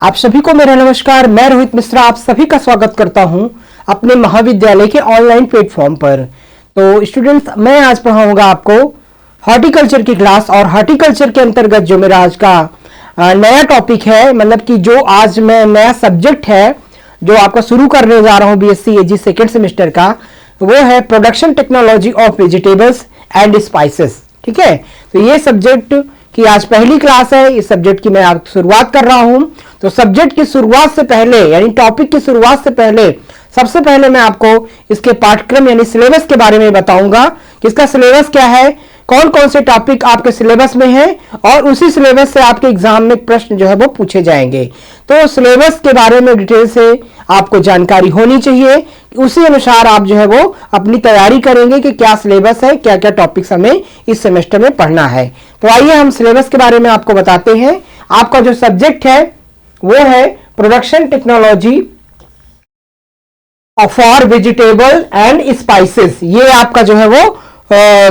आप सभी को मेरा नमस्कार। मैं रोहित मिश्रा आप सभी का स्वागत करता हूं अपने महाविद्यालय के ऑनलाइन प्लेटफॉर्म पर। तो स्टूडेंट्स, मैं आज पढ़ाऊंगा आपको हॉर्टिकल्चर की क्लास। और हॉर्टिकल्चर के अंतर्गत जो मेरा आज का नया टॉपिक है, मतलब कि जो आज मैं नया सब्जेक्ट है जो आपका शुरू करने जा रहा हूं बीएससी एजी सेकेंड सेमेस्टर का, वो है production technology of vegetables and spices. ठीक है, तो ये सब्जेक्ट की आज पहली क्लास है। इस सब्जेक्ट की मैं आप शुरुआत कर रहा हूं। तो सब्जेक्ट की शुरुआत से पहले, यानी टॉपिक की शुरुआत से पहले, सबसे पहले मैं आपको इसके पाठ्यक्रम यानी सिलेबस के बारे में बताऊंगा कि इसका सिलेबस क्या है, कौन कौन से टॉपिक आपके सिलेबस में हैं, और उसी सिलेबस से आपके एग्जाम में प्रश्न जो है वो पूछे जाएंगे। तो सिलेबस के बारे में डिटेल से आपको जानकारी होनी चाहिए, उसी अनुसार आप जो है वो अपनी तैयारी करेंगे कि क्या सिलेबस है, क्या क्या टॉपिक्स हमें इस सेमेस्टर में पढ़ना है। तो आइए हम सिलेबस के बारे में आपको बताते हैं। आपका जो सब्जेक्ट है वो है production technology for vegetable and spices. ये आपका जो है वो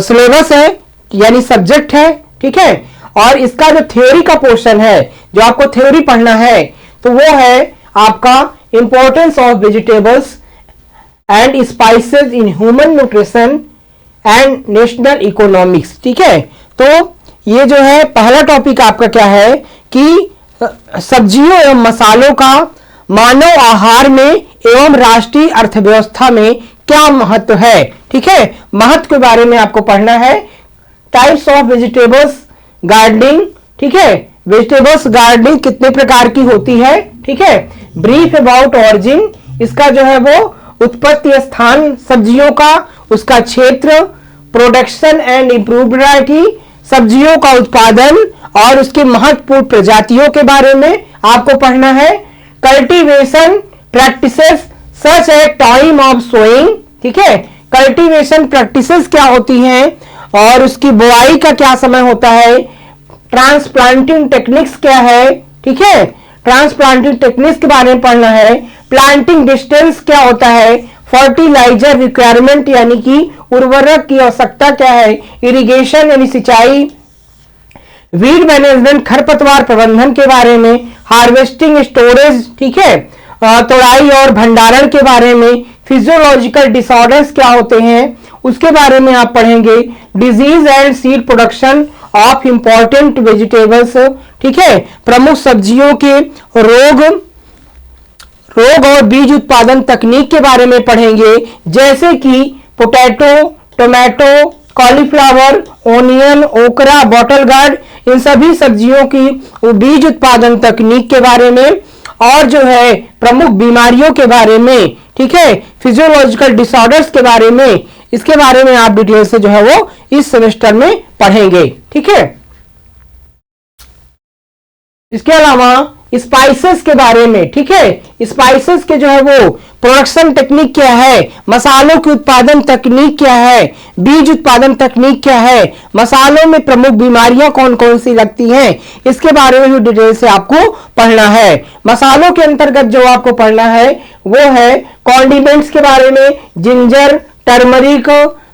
सिलेबस है, यानी सब्जेक्ट है। ठीक है, और इसका जो थ्योरी का पोर्शन है, जो आपको थ्योरी पढ़ना है, तो वो है आपका importance of vegetables and spices in human nutrition and national economics. ठीक है, तो ये जो है पहला टॉपिक आपका क्या है कि सब्जियों एवं मसालों का मानव आहार में एवं राष्ट्रीय अर्थव्यवस्था में क्या महत्व है। ठीक है, महत्व के बारे में आपको पढ़ना है। Types of vegetables gardening. ठीक है, वेजिटेबल्स गार्डनिंग कितने प्रकार की होती है। ठीक है, ब्रीफ अबाउट ऑरिजिन, इसका जो है वो उत्पत्ति स्थान सब्जियों का, उसका क्षेत्र, प्रोडक्शन एंड इंप्रूव्ड वैरायटी, सब्जियों का उत्पादन और उसकी महत्वपूर्ण प्रजातियों के बारे में आपको पढ़ना है। Cultivation practices such a time of sowing. ठीक है, कल्टीवेशन प्रैक्टिसेस क्या होती हैं और उसकी बुआई का क्या समय होता है। ट्रांसप्लांटिंग टेक्निक्स क्या है। ठीक है, ट्रांसप्लांटिंग टेक्निक्स के बारे में पढ़ना है। प्लांटिंग डिस्टेंस क्या होता है। फर्टिलाइजर रिक्वायरमेंट यानी कि उर्वरक की आवश्यकता क्या है। इरिगेशन यानी सिंचाई। वीड मैनेजमेंट खरपतवार प्रबंधन के बारे में। हार्वेस्टिंग स्टोरेज, ठीक है, तोड़ाई और भंडारण के बारे में। फिजियोलॉजिकल डिसऑर्डर्स क्या होते हैं उसके बारे में आप पढ़ेंगे। Disease and seed production of important vegetables. ठीक है, प्रमुख सब्जियों के रोग और बीज उत्पादन तकनीक के बारे में पढ़ेंगे, जैसे कि पोटैटो, टोमेटो, कॉलीफ्लावर, ओनियन, ओकरा, बॉटल गार्ड, इन सभी सब्जियों की बीज उत्पादन तकनीक के बारे में, और जो है प्रमुख बीमारियों के बारे में। ठीक है, फिजियोलॉजिकल डिसऑर्डर्स के बारे में, इसके बारे में आप डिटेल से जो है वो इस सेमेस्टर में पढ़ेंगे। ठीक है, इसके अलावा स्पाइसेस के बारे में। ठीक है, स्पाइसेस के जो है वो प्रोडक्शन टेक्निक क्या है, मसालों की उत्पादन तकनीक क्या है, बीज उत्पादन तकनीक क्या है, मसालों में प्रमुख बीमारियां कौन कौन सी लगती हैं, इसके बारे में भी डिटेल से आपको पढ़ना है। मसालों के अंतर्गत जो आपको पढ़ना है वो है कॉन्डिमेंट्स के बारे में। Ginger, turmeric,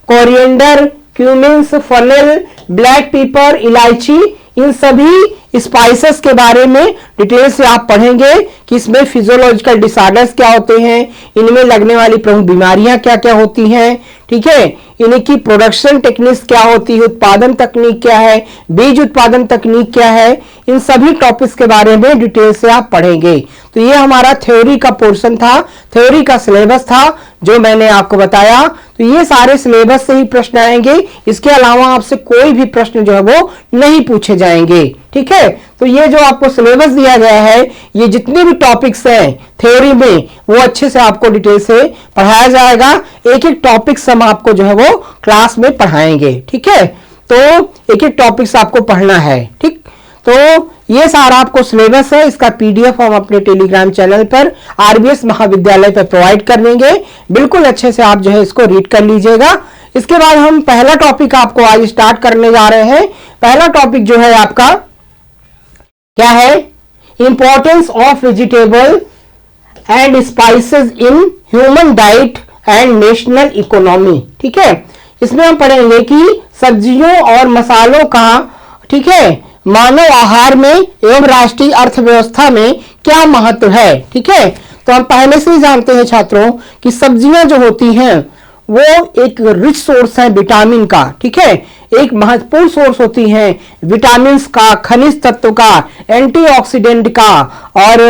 coriander, Cummins, funnel, black pepper, इलायची, इन सभी स्पाइसेस के बारे में डिटेल से आप पढ़ेंगे कि इसमें फिजियोलॉजिकल डिसऑर्डर्स क्या होते हैं, इनमें लगने वाली प्रमुख बीमारियां क्या क्या होती हैं। ठीक है, इनकी प्रोडक्शन टेक्निक्स क्या होती है, उत्पादन तकनीक क्या है, बीज उत्पादन तकनीक क्या है, इन सभी टॉपिक्स के बारे में डिटेल से आप पढ़ेंगे। तो ये हमारा थ्योरी का पोर्शन था, थ्योरी का सिलेबस था जो मैंने आपको बताया। तो ये सारे सिलेबस से ही प्रश्न आएंगे, इसके अलावा आपसे कोई भी प्रश्न जो है वो नहीं पूछे जाएंगे। ठीक है, तो ये जो आपको सिलेबस दिया गया है, ये जितने भी टॉपिक्स हैं थ्योरी में, वो अच्छे से आपको डिटेल से पढ़ाया जाएगा। एक एक टॉपिक्स हम आपको जो है वो क्लास में पढ़ाएंगे। ठीक है, तो एक एक टॉपिक्स आपको पढ़ना है। ठीक, तो ये सारा आपको सिलेबस है, इसका पीडीएफ हम अपने टेलीग्राम चैनल पर आरबीएस महाविद्यालय पर प्रोवाइड कर देंगे। बिल्कुल अच्छे से आप जो है इसको रीड कर लीजिएगा। इसके बाद हम पहला टॉपिक आपको आज स्टार्ट करने जा रहे हैं। पहला टॉपिक जो है आपका क्या है, importance of vegetable and spices in human diet and national economy. ठीक है, इसमें हम पढ़ेंगे कि सब्जियों और मसालों का, ठीक है, मानव आहार में एवं राष्ट्रीय अर्थव्यवस्था में क्या महत्व है। ठीक है, तो हम पहले से ही जानते हैं छात्रों कि सब्जियां जो होती हैं वो एक रिच सोर्स है विटामिन का। ठीक है, एक महत्वपूर्ण सोर्स होती हैं विटामिन का, खनिज तत्व का, एंटीऑक्सीडेंट का और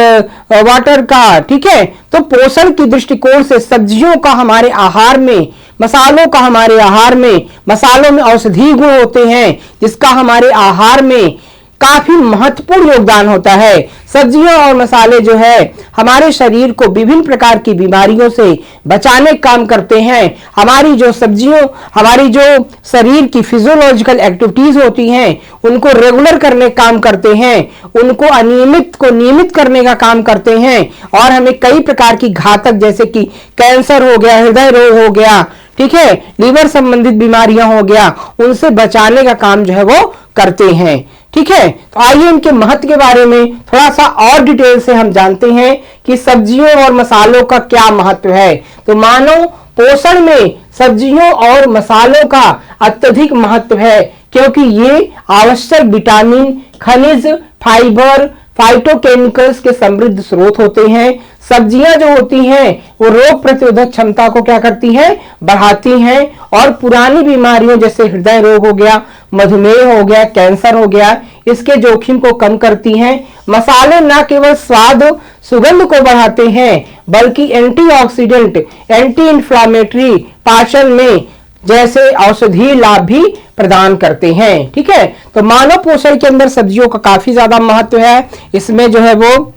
वाटर का। ठीक है, तो पोषण की दृष्टिकोण से सब्जियों का हमारे आहार में, मसालों का हमारे आहार में, मसालों में औषधीय गुण होते हैं जिसका हमारे आहार में काफी महत्वपूर्ण योगदान होता है। सब्जियां और मसाले जो है हमारे शरीर को विभिन्न प्रकार की बीमारियों से बचाने का काम करते हैं। हमारी जो हमारी जो शरीर की फिजियोलॉजिकल एक्टिविटीज होती हैं उनको रेगुलर करने का काम करते हैं, उनको नियमित करने का काम करते हैं और हमें कई प्रकार की घातक जैसे कि कैंसर हो गया, हृदय रोग हो गया, ठीक है, लीवर संबंधित बीमारियां हो गया, उनसे बचाने का काम जो है वो करते हैं। ठीक है, तो आइए इनके महत्व के बारे में थोड़ा सा और डिटेल से हम जानते हैं कि सब्जियों और मसालों का क्या महत्व है। तो मानव पोषण में सब्जियों और मसालों का अत्यधिक महत्व है क्योंकि ये आवश्यक विटामिन, खनिज, फाइबर, फाइटोकेमिकल्स के समृद्ध स्रोत होते हैं। सब्जियां जो होती हैं वो रोग प्रतिरोधक क्षमता को क्या करती हैं, बढ़ाती हैं और पुरानी बीमारियों जैसे हृदय रोग हो गया, मधुमेह हो गया, कैंसर हो गया, इसके जोखिम को कम करती हैं। मसाले न केवल स्वाद, सुगंध को बढ़ाते हैं बल्कि एंटीऑक्सीडेंट, एंटी इंफ्लामेटरी, पाचन में जैसे औषधीय लाभ भी प्रदान करते हैं। ठीक है, तो मानव पोषण के अंदर सब्जियों का काफी ज्यादा महत्व है। इसमें जो है वो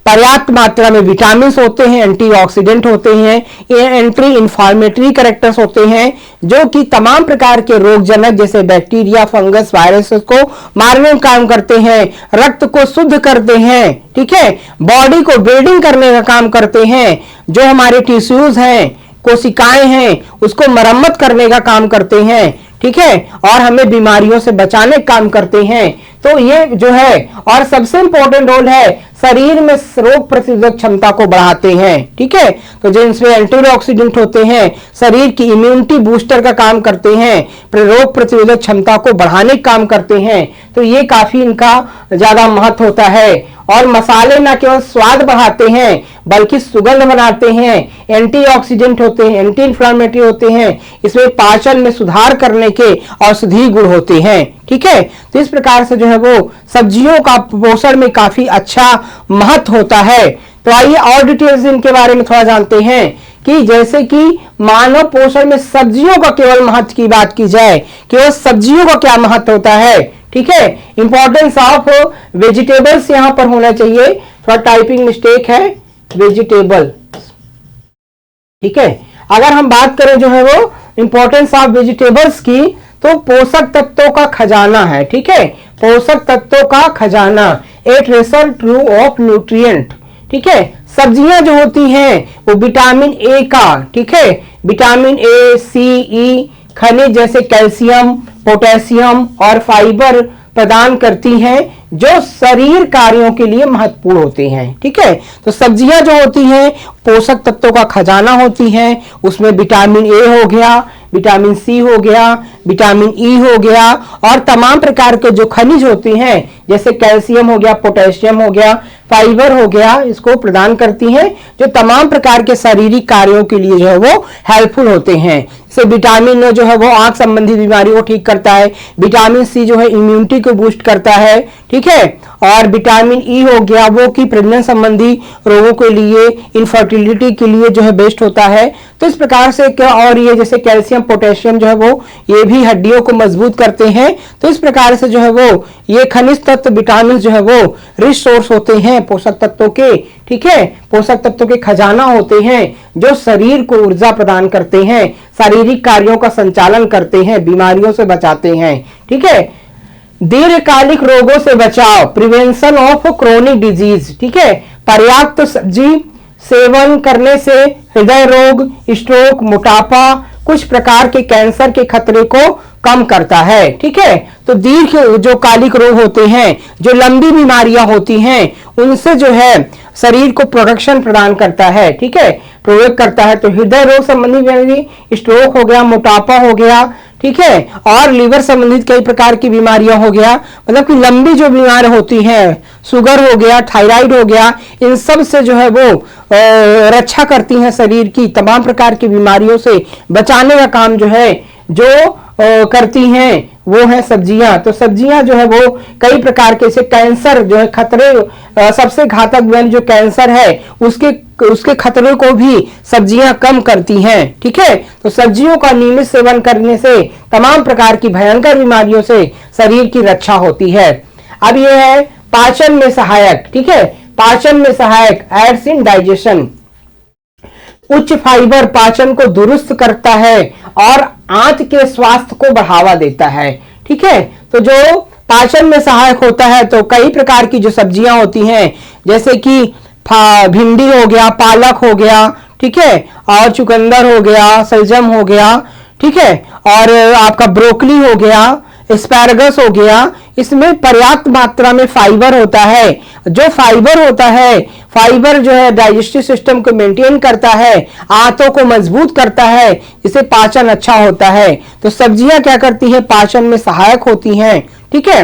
पर्याप्त मात्रा में विटामिन होते हैं, एंटीऑक्सीडेंट होते हैं, एंटी इंफ्लेमेटरी कैरेक्टर्स होते हैं जो कि तमाम प्रकार के रोगजनक जैसे बैक्टीरिया, फंगस, वायरस को मारने का काम करते हैं, रक्त को शुद्ध करते हैं। ठीक है, बॉडी को ब्रीडिंग करने का काम करते हैं, जो हमारे टिश्यूज हैं, कोशिकाएं हैं, उसको मरम्मत करने का काम करते हैं। ठीक है, और हमें बीमारियों से बचाने का काम करते हैं। तो ये जो है और सबसे इंपॉर्टेंट रोल है शरीर में रोग प्रतिरोधक क्षमता को बढ़ाते हैं। ठीक है, तो जिनमें एंटीऑक्सीडेंट होते हैं शरीर की इम्यूनिटी बूस्टर का काम करते हैं, रोग प्रतिरोधक क्षमता को बढ़ाने का काम करते हैं। तो ये काफी इनका ज्यादा महत्व होता है। और मसाले न केवल स्वाद बढ़ाते हैं बल्कि सुगंध बनाते हैं, एंटीऑक्सीडेंट होते हैं, एंटी इंफ्लेमेटरी होते हैं, इसमें पाचन में सुधार करने के औषधीय गुण होते हैं। ठीक है, तो इस प्रकार से जो है वो सब्जियों का पोषण में काफी अच्छा महत्व होता है। तो आइए और डिटेल्स इनके बारे में थोड़ा जानते हैं कि जैसे कि मानव पोषण में सब्जियों का केवल महत्व की बात की जाए, केवल सब्जियों का क्या महत्व होता है। ठीक है, इंपॉर्टेंस ऑफ वेजिटेबल्स यहां पर होना चाहिए, थोड़ा टाइपिंग मिस्टेक है, वेजिटेबल। ठीक है, अगर हम बात करें जो है वो इंपॉर्टेंस ऑफ वेजिटेबल्स की तो पोषक तत्वों का खजाना है। ठीक है, पोषक तत्वों का खजाना, ए ट्रेजर ट्रू ऑफ न्यूट्रिएंट। ठीक है, सब्जियां जो होती हैं वो विटामिन ए का, ठीक है, विटामिन ए, सी, ई, खनिज जैसे कैल्शियम, पोटेशियम और फाइबर प्रदान करती हैं जो शरीर कार्यों के लिए महत्वपूर्ण होते हैं। ठीक है, तो सब्जियां जो होती हैं पोषक तत्वों का खजाना होती हैं। उसमें विटामिन ए हो गया, विटामिन सी हो गया, विटामिन ई हो गया और तमाम प्रकार के जो खनिज होते हैं जैसे कैल्शियम हो गया, पोटेशियम हो गया, फाइबर हो गया, इसको प्रदान करती हैं जो तमाम प्रकार के शारीरिक कार्यों के लिए जो है वो हेल्पफुल होते हैं। जैसे विटामिन जो है वो आंख संबंधी बीमारी को ठीक करता है, विटामिन सी जो है इम्यूनिटी को बूस्ट करता है। ठीक है, और विटामिन ई हो गया वो कि प्रेगनेंसी संबंधी रोगों के लिए, इनफर्टिलिटी के लिए जो है बेस्ट होता है। तो इस प्रकार से क्या, और ये जैसे कैल्शियम, पोटेशियम जो है वो ये भी हड्डियों को मजबूत करते हैं। तो इस प्रकार से जो है वो ये खनिज तत्व, विटामिन जो है वो रिच सोर्स होते हैं पोषक तत्वों के। ठीक है, पोषक तत्वों के खजाना होते हैं जो शरीर को ऊर्जा प्रदान करते हैं, शारीरिक कार्यों का संचालन करते हैं, बीमारियों से बचाते हैं। ठीक है, दीर्घकालिक रोगों से बचाव, प्रिवेंशन ऑफ क्रोनिक डिजीज। ठीक है, पर्याप्त सब्जी सेवन करने से हृदय रोग, स्ट्रोक, मोटापा, कुछ प्रकार के कैंसर के खतरे को कम करता है। ठीक है, तो दीर्घ जो कालिक रोग होते हैं, जो लंबी बीमारियां होती हैं, उनसे जो है शरीर को प्रोटेक्शन प्रदान करता है। ठीक है, प्रयोग करता है। तो हृदय रोग संबंधी बीमारी, स्ट्रोक हो गया, मोटापा हो गया, ठीक है, और लीवर संबंधित कई प्रकार की बीमारियां हो गया, मतलब कि लंबी जो बीमार होती हैं, शुगर हो गया, थायराइड हो गया, इन सब से जो है वो रक्षा करती हैं, शरीर की तमाम प्रकार की बीमारियों से बचाने का काम जो है जो करती हैं वो है सब्जियां। तो सब्जियां जो है वो कई प्रकार के, जैसे कैंसर जो है खतरे, सबसे घातक बीमारी जो कैंसर है उसके खतरे को भी सब्जियां कम करती हैं। ठीक है, तो सब्जियों का नियमित सेवन करने से तमाम प्रकार की भयंकर बीमारियों से शरीर की रक्षा होती है। अब यह है पाचन में सहायक। ठीक है, पाचन में सहायक, एड्स इन डाइजेशन। उच्च फाइबर पाचन को दुरुस्त करता है और आंत के स्वास्थ्य को बढ़ावा देता है। ठीक है, तो जो पाचन में सहायक होता है, तो कई प्रकार की जो सब्जियां होती हैं, जैसे कि भिंडी हो गया, पालक हो गया, ठीक है, और चुकंदर हो गया, सलजम हो गया, ठीक है, और आपका ब्रोकली हो गया, एस्पैरागस हो गया, इसमें पर्याप्त मात्रा में फाइबर होता है। जो फाइबर होता है, फाइबर जो है डाइजेस्टिव सिस्टम को मेंटेन करता है, आंतों को मजबूत करता है, इससे पाचन अच्छा होता है। तो सब्जियां क्या करती हैं, पाचन में सहायक होती हैं। ठीक है,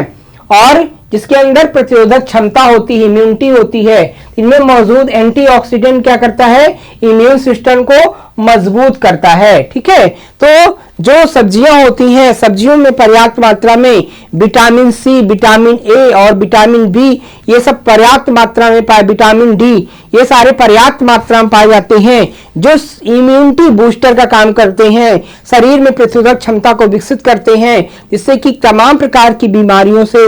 और जिसके अंदर प्रतिरोधक क्षमता होती है, इम्यूनिटी होती है, इनमें मौजूद एंटीऑक्सीडेंट क्या करता है, इम्यून सिस्टम को मजबूत करता है। ठीक है, तो जो सब्जियां होती हैं, सब्जियों में पर्याप्त मात्रा में विटामिन सी, विटामिन ए और विटामिन बी, ये सब पर्याप्त मात्रा में पाए, विटामिन डी, ये सारे पर्याप्त मात्रा में पाए जाते हैं, जो इम्यूनिटी बूस्टर का काम करते हैं, शरीर में प्रतिरोधक क्षमता को विकसित करते हैं, जिससे कि तमाम प्रकार की बीमारियों से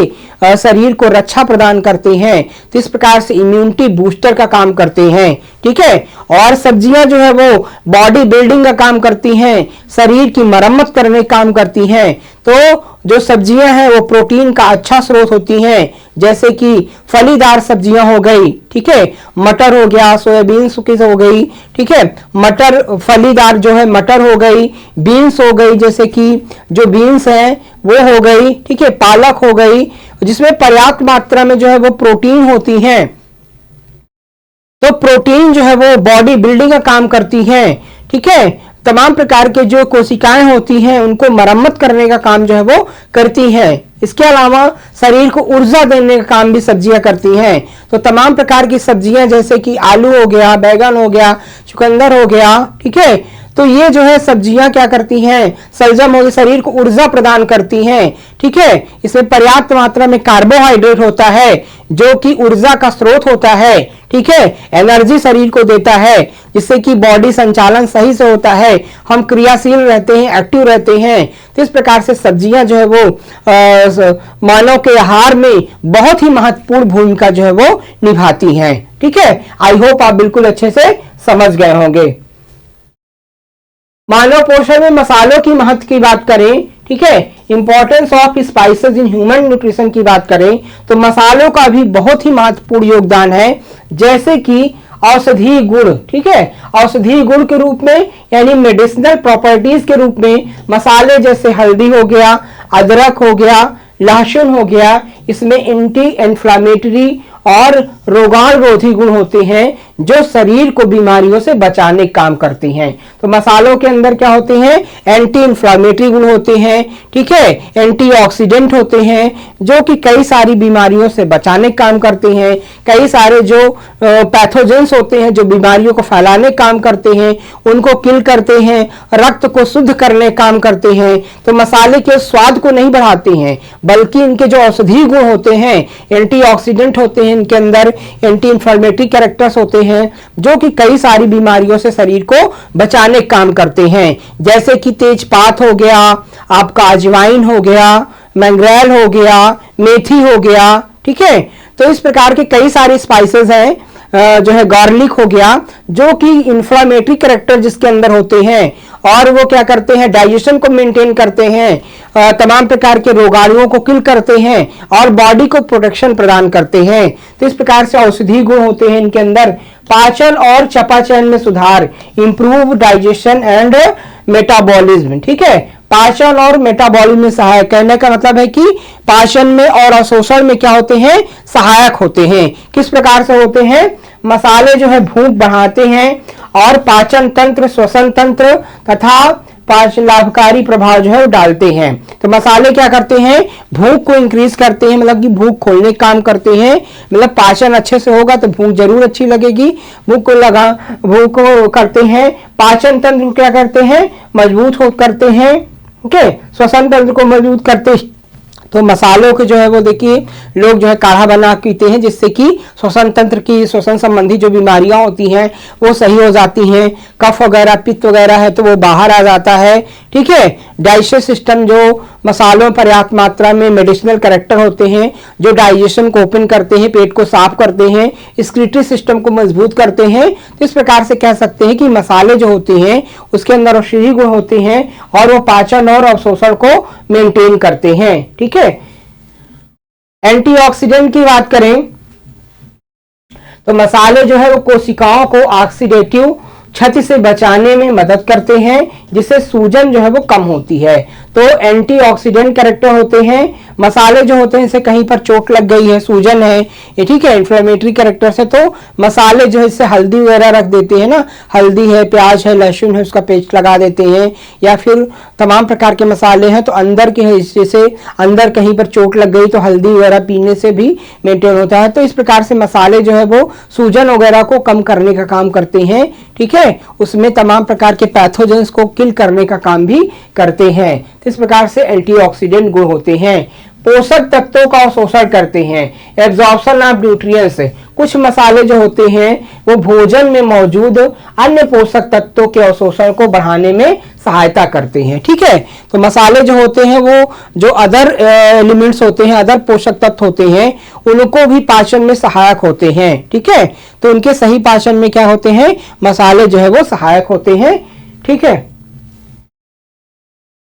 शरीर को रक्षा प्रदान करते हैं। तो इस प्रकार से इम्यूनिटी बूस्टर का काम करते हैं। ठीक है, और सब्जियां जो है वो बॉडी बिल्डिंग का काम करती हैं, शरीर की मरम्मत करने का काम करती हैं। तो जो सब्जियां हैं वो प्रोटीन का अच्छा स्रोत होती हैं, जैसे कि फलीदार सब्जियां हो गई, ठीक है, मटर हो गया, सोयाबीन की हो गई, ठीक है, मटर फलीदार जो है मटर हो गई, बीन्स हो गई, जैसे कि जो बीन्स हैं वो हो गई, ठीक है, पालक हो गई, जिसमें पर्याप्त मात्रा में जो है वो प्रोटीन होती है। तो प्रोटीन जो है वो बॉडी बिल्डिंग का काम करती है। ठीक है, तमाम प्रकार के जो कोशिकाएं होती हैं उनको मरम्मत करने का काम जो है वो करती हैं। इसके अलावा शरीर को ऊर्जा देने का काम भी सब्जियां करती हैं। तो तमाम प्रकार की सब्जियां जैसे कि आलू हो गया, बैगन हो गया, चुकंदर हो गया, ठीक है, तो ये जो है सब्जियां क्या करती हैं, सलजम हो गई, शरीर को ऊर्जा प्रदान करती हैं। ठीक है, इसमें पर्याप्त मात्रा में कार्बोहाइड्रेट होता है जो कि ऊर्जा का स्रोत होता है। ठीक है, एनर्जी शरीर को देता है, जिससे कि बॉडी संचालन सही से होता है, हम क्रियाशील रहते हैं, एक्टिव रहते हैं। तो इस प्रकार से सब्जियां जो है वो मानव के आहार में बहुत ही महत्वपूर्ण भूमिका जो है वो निभाती हैं। ठीक है, आई होप आप बिल्कुल अच्छे से समझ गए होंगे। मानव पोषण में मसालों की महत्व की बात करें, ठीक है, importance of spices in human nutrition की बात करें, तो मसालों का भी बहुत ही महत्वपूर्ण योगदान है, जैसे कि औषधीय गुण। ठीक है, औषधीय गुण के रूप में यानी मेडिसिनल प्रॉपर्टीज के रूप में मसाले जैसे हल्दी हो गया, अदरक हो गया, लहसुन हो गया, इसमें एंटी इन्फ्लामेटरी और रोगाणरोधी गुण होते हैं जो शरीर को बीमारियों से बचाने का काम करते हैं। तो मसालों के अंदर क्या होते हैं, एंटी इन्फ्लामेटरी गुण होते हैं, ठीक है, एंटीऑक्सीडेंट होते हैं जो कि कई सारी बीमारियों से बचाने का काम करते हैं। कई सारे जो पैथोजेंस होते हैं जो बीमारियों को फैलाने का काम करते हैं उनको किल करते हैं, रक्त को शुद्ध करने का काम करते हैं। तो मसाले के स्वाद को नहीं बढ़ाते हैं, बल्कि इनके जो औषधीय गुण होते हैं, एंटीऑक्सीडेंट होते हैं, इनके अंदर एंटी इन्फ्लेमेटरी कैरेक्टर्स होते हैं जो कि कई सारी बीमारियों से शरीर को बचाने का काम करते हैं, जैसे कि तेजपात हो गया, आपका अजवाइन हो गया, मैंग्रेल हो गया, मेथी हो गया। ठीक है, तो इस प्रकार के कई सारे स्पाइसेस हैं, जो है गार्लिक हो गया, जो कि इन्फ्लामेटरी कैरेक्टर जिसके अंदर होते हैं और वो क्या करते हैं, डाइजेशन को मेंटेन करते हैं, तमाम प्रकार के रोगाणुओं को किल करते हैं और बॉडी को प्रोटेक्शन प्रदान करते हैं। तो इस प्रकार से औषधीय गुण होते हैं इनके अंदर। पाचन और चयापचय में सुधार, इंप्रूव डाइजेशन एंड मेटाबॉलिज्म। ठीक है, पाचन और मेटाबॉलिज्म में सहायक। कहने का मतलब है कि पाचन में और अवशोषण में क्या होते हैं, सहायक होते हैं। किस प्रकार से होते हैं, मसाले जो है भूख बढ़ाते हैं और पाचन तंत्र, श्वसन तंत्र तथा पाचन लाभकारी प्रभाव जो है वो डालते हैं। तो मसाले क्या करते हैं, भूख को इंक्रीज करते हैं, मतलब कि भूख खोलने का काम करते हैं। मतलब पाचन अच्छे से होगा तो भूख जरूर अच्छी लगेगी, भूख को करते हैं। पाचन तंत्र को क्या करते हैं, मजबूत करते हैं। ओके, श्वसन तंत्र को मजबूत करते। तो मसालों के जो है वो देखिए लोग जो है काढ़ा बना पीते हैं, जिससे कि श्वसन तंत्र की, श्वसन संबंधी जो बीमारियां होती हैं वो सही हो जाती हैं। कफ वगैरह, पित्त वगैरह है तो वो बाहर आ जाता है। ठीक है, डाइजेस्ट सिस्टम, जो मसालों में पर्याप्त मात्रा में मेडिसिनल कैरेक्टर होते हैं, जो डाइजेशन को ओपन करते हैं, पेट को साफ करते हैं, स्क्रीटरी सिस्टम को मजबूत करते हैं। तो इस प्रकार से कह सकते हैं कि मसाले जो होते हैं उसके अंदर औषधीय गुण होते हैं और वो पाचन और अवशोषण को मेंटेन करते हैं। ठीक है, एंटीऑक्सीडेंट की बात करें तो मसाले जो है वो कोशिकाओं को ऑक्सीडेटिव क्षति से बचाने में मदद करते हैं, जिससे सूजन जो है वो कम होती है। तो एंटीऑक्सीडेंट कैरेक्टर होते हैं मसाले जो होते हैं। इसे कहीं पर चोट लग गई है, सूजन है ये, ठीक है, इन्फ्लेमेटरी कैरेक्टर से, तो मसाले जो है इससे हल्दी वगैरह रख देते हैं ना, हल्दी है, प्याज है, लहसुन है, उसका पेस्ट लगा देते हैं। या फिर तमाम प्रकार के मसाले हैं तो अंदर के हिस्से से, अंदर कहीं पर चोट लग गई तो हल्दी वगैरह पीने से भी मेंटेन होता है। तो इस प्रकार से मसाले जो है वो सूजन वगैरह को कम करने का काम करते हैं। ठीक है, उसमें तमाम प्रकार के पैथोजेंस को किल करने का काम भी करते हैं। तो इस प्रकार से एंटीऑक्सीडेंट गुण होते हैं। पोषक तत्वों का अवशोषण करते हैं, एब्जॉर्प्शन ऑफ न्यूट्रिएंट्स। कुछ मसाले जो होते हैं वो भोजन में मौजूद अन्य पोषक तत्वों के अवशोषण को बढ़ाने में सहायता करते हैं। ठीक है, तो मसाले जो होते हैं वो जो अदर एलिमेंट्स होते हैं, अदर पोषक तत्व होते हैं, उनको भी पाचन में सहायक होते हैं। ठीक है, तो उनके सही पाचन में क्या होते हैं, मसाले जो है वो सहायक होते हैं। ठीक है,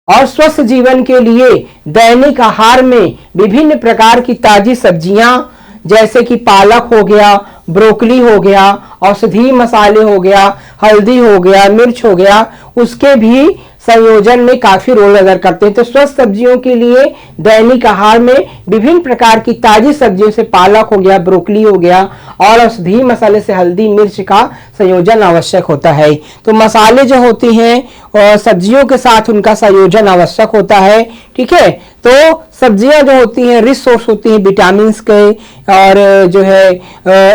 और स्वस्थ जीवन के लिए दैनिक आहार में विभिन्न प्रकार की ताजी सब्जियां जैसे कि पालक हो गया, ब्रोकली हो गया, औषधीय मसाले हो गया, हल्दी हो गया, मिर्च हो गया, उसके भी संयोजन में काफी रोल अदा करते हैं। तो स्वस्थ सब्जियों के लिए दैनिक आहार में विभिन्न प्रकार की ताजी सब्जियों से पालक हो गया, ब्रोकली हो गया और औषधीय मसाले से हल्दी मिर्च का संयोजन आवश्यक होता है। तो मसाले जो होते हैं और सब्जियों के साथ उनका संयोजन आवश्यक होता है। ठीक है, तो सब्जियां जो होती हैं रिच सोर्स होती हैं विटामिन के और जो है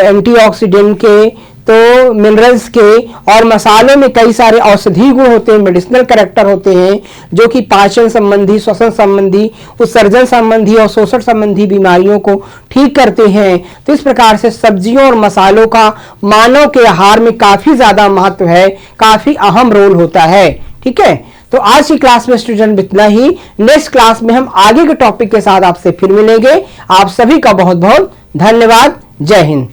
एंटीऑक्सीडेंट के, तो मिनरल्स के, और मसाले में कई सारे औषधीय गुण होते हैं, मेडिसिनल कैरेक्टर होते हैं, जो कि पाचन संबंधी, श्वसन संबंधी, उत्सर्जन संबंधी और शोषण संबंधी बीमारियों को ठीक करते हैं। तो इस प्रकार से सब्जियों और मसालों का मानव के आहार में काफी ज्यादा महत्व है, काफी अहम रोल होता है। ठीक है, तो आज की क्लास में स्टूडेंट इतना ही। नेक्स्ट क्लास में हम आगे के टॉपिक के साथ आपसे फिर मिलेंगे। आप सभी का बहुत बहुत धन्यवाद। जय हिंद।